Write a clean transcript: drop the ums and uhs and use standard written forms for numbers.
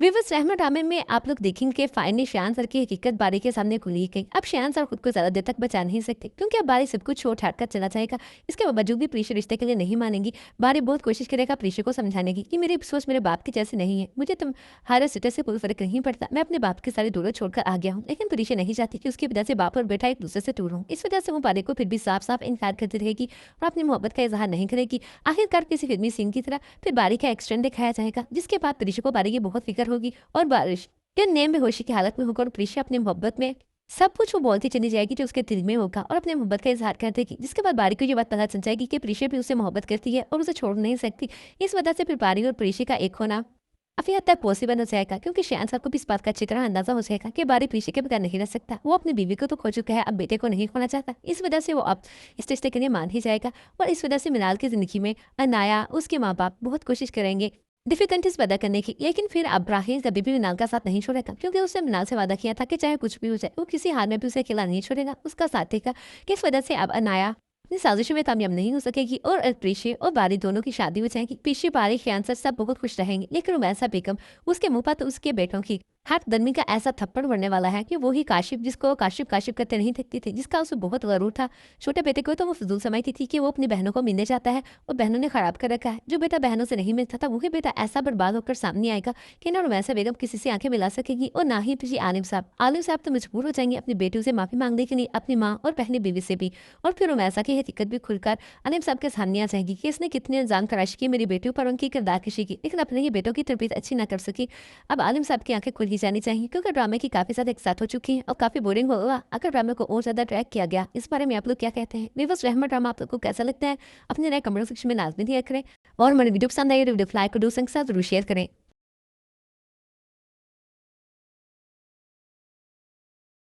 विवश रहमत ड्रामे में आप लोग देखेंगे कि फाइन ने शान सर की हकीकत बारी के सामने खुली गई। अब शान सर खुद को ज्यादा देर तक बचा नहीं सकते क्योंकि अब बारी सब कुछ छोड़ छाड़ कर चला जाएगा। इसके बावजूद भी प्रीशा रिश्ते के लिए नहीं मानेगी। बारी बहुत कोशिश करेगा प्रीशा को समझाने की कि मेरी सोच मेरे बाप की जैसे नहीं है, मुझे तुम हर स्टेटस से कोई फर्क नहीं पड़ता, मैं अपने बाप के सारे दूर छोड़कर आ गया हूँ। लेकिन प्रीशा नहीं चाहती कि उसकी वजह से बाप और बेटा एक दूसरे से दूर हों। इस वजह से वो बारी को फिर भी साफ साफ इनकार करती रहेगी और अपनी मोहब्बत का इजहार नहीं करेगी। आखिरकार किसी फिल्मी सीन की तरह फिर बारी का एक्सटेंड दिखाया जाएगा, जिसके बाद प्रीशा को बारी की बहुत फिक्र होगी और बारिश के नेम बेहोशी की हालत में होकर प्रीशा अपनी मोहब्बत में सब कुछ वो बोलती चली जाएगी जो उसके दिल में होगा और अपने मोहब्बत का इजहार कर देगी। जिसके बाद बारी को ये बात पता चल जाएगी कि प्रीशा भी उससे मोहब्बत करती है और उसे छोड़ नहीं सकती। इस वजह से फिर बारी और प्रीशा का एक होना काफी हद तक पॉसिबल हो जाएगा क्योंकि शान साहब को भी इस बात का अच्छी तरह अंदाजा हो जाएगा कि बारी प्रीशा के बगैर नहीं रह सकता। वो अपनी बीवी को तो खो चुका है, अब बेटे को नहीं खोना चाहता। इस वजह से वो अब इस रिश्ते के लिए मान ही जाएगा और इस वजह से मिनाल की जिंदगी में अनाया उसके माँ बाप बहुत कोशिश करेंगे डिफिकल्टीज पैदा करने की। लेकिन फिर अब्राहिम कभी भी मिनाल का साथ नहीं छोड़ेगा क्योंकि उसने मिनाल से वादा किया था कि चाहे कुछ भी हो जाए वो किसी हाल में भी उसे अकेला नहीं छोड़ेगा, उसका साथ देगा। किस वजह से अब अनाया अपनी साजिशों में कामयाब नहीं हो सकेगी और प्रीशा और बारी दोनों की शादी हो जाएगी। पीछे बारी के आंसर सब बहुत खुश रहेंगे, लेकिन रुमैसा बेगम उसके मुंह पर तो उसके बेटों की हर दर्मी का ऐसा थप्पड़ पड़ने वाला है कि वही काशिफ जिसको काशिफ काशिफ करते नहीं थकती थी, जिसका उसे बहुत गरूर था। छोटे बेटे को तो वो फजूल समझती थी कि वो अपनी बहनों को मिलने जाता है और बहनों ने खराब कर रखा है। जो बेटा बहनों से नहीं मिलता था वही बेटा ऐसा बर्बाद होकर सामने आएगा कि ना रुमैसा बेगम किसी से आंखें मिला सकेगी और ना ही तुझे आलिम साहब तो मजबूर हो जाएंगे अपनी बेटियों से माफी मांगने के लिए, अपनी माँ और पहली बीवी से भी। और फिर रुमैसा की हकीकत भी खुलकर आलिम साहब के सामने आ जाएगी कि इसने कितने इल्जाम तराश किए मेरी बेटियों पर, उनकी किरदार कशी की, लेकिन अपने ही बेटों की तरबियत अच्छी ना कर सकी। अब आलिम साहब की आंखें खुल ही जानी चाहिए क्योंकि ड्रामे की काफी ज्यादा एक साथ हो चुकी है और काफी बोरिंग होगा अगर ड्रामे को और ज्यादा ट्रैक किया गया। इस बारे में आप लोग क्या कहते हैं? विवश रहमत ड्रामा आप लोग को कैसा लगता है? अपने नए कमेंट सेक्शन में लाजमी दिया करें और हमारे वीडियो पसंद आई तो वीडियो को लाइक और दूसरों के साथ जरूर शेयर करें।